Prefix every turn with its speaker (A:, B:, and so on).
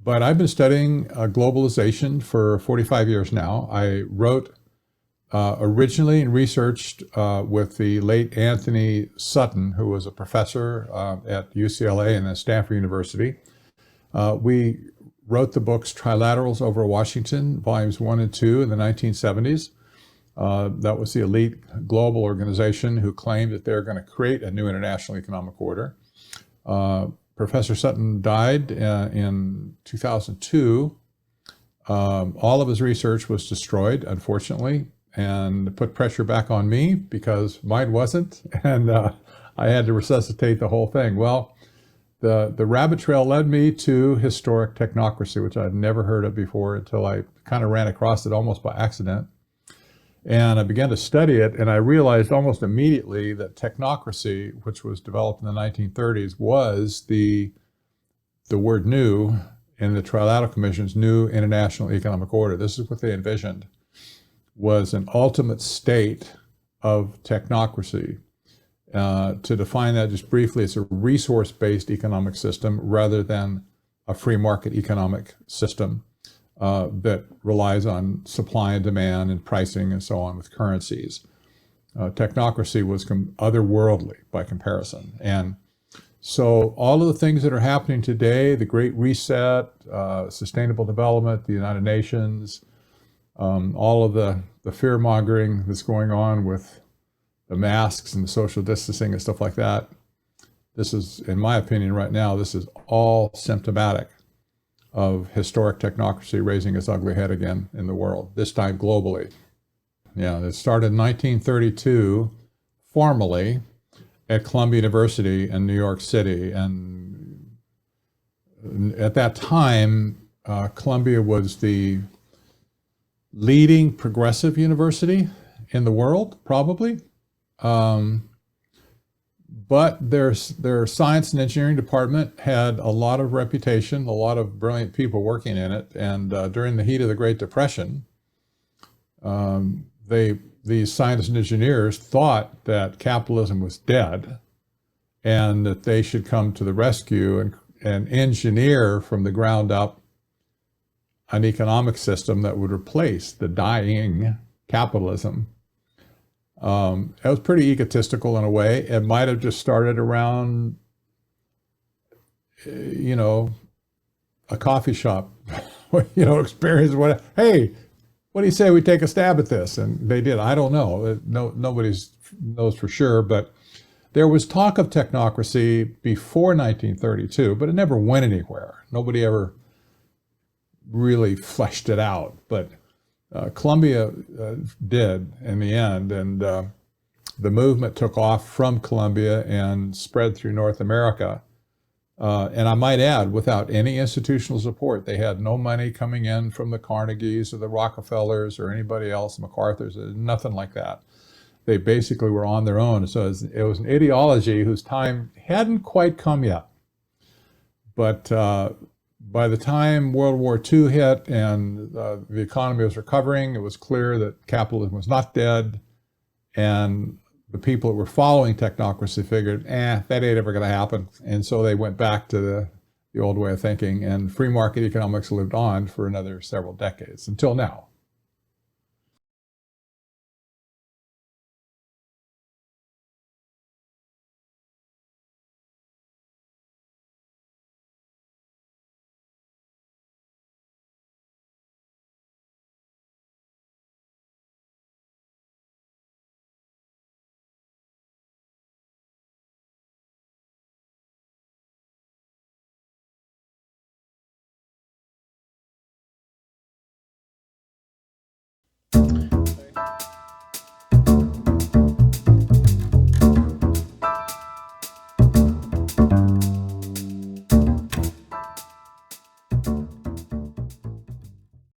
A: But I've been studying globalization for 45 years now. I wrote originally and researched with the late Anthony Sutton, who was a professor at UCLA and at Stanford University. We wrote the books Trilaterals over Washington, volumes 1 and 2 in the 1970s. That was the elite global organization who claimed that they're going to create a new international economic order. Professor Sutton died in 2002. All of his research was destroyed, unfortunately, and put pressure back on me because mine wasn't, and I had to resuscitate the whole thing. Well, the rabbit trail led me to historic technocracy, which I'd never heard of before until I kind of ran across it almost by accident. And I began to study it, and I realized almost immediately that technocracy, which was developed in the 1930s, was the word new in the Trilateral Commission's new international economic order. This is what they envisioned, was an ultimate state of technocracy. To define that just briefly, it's a resource-based economic system rather than a free market economic system that relies on supply and demand and pricing and so on with currencies. Technocracy was otherworldly by comparison. And so all of the things that are happening today, the Great Reset, sustainable development, the United Nations, all of the fear-mongering that's going on with the masks and the social distancing and stuff like that, this is, in my opinion right now, this is all symptomatic of historic technocracy raising its ugly head again in the world, this time globally. Yeah, it started in 1932, formally, at Columbia University in New York City. And at that time, Columbia was the leading progressive university in the world, probably. But their science and engineering department had a lot of reputation, a lot of brilliant people working in it. And during the heat of the Great Depression, these scientists and engineers thought that capitalism was dead and that they should come to the rescue and engineer from the ground up an economic system that would replace the dying capitalism. It was pretty egotistical in a way. It might have just started around, a coffee shop, experience. Hey, what do you say we take a stab at this? And they did. I don't know. Nobody knows for sure. But there was talk of technocracy before 1932, but it never went anywhere. Nobody ever really fleshed it out. But Columbia did in the end, and the movement took off from Columbia and spread through North America. And I might add, without any institutional support. They had no money coming in from the Carnegies or the Rockefellers or anybody else, MacArthur's, nothing like that. They basically were on their own. So it was an ideology whose time hadn't quite come yet. But by the time World War II hit and the economy was recovering, it was clear that capitalism was not dead. And the people that were following technocracy figured, that ain't ever going to happen. And so they went back to the old way of thinking. And free market economics lived on for another several decades, until now.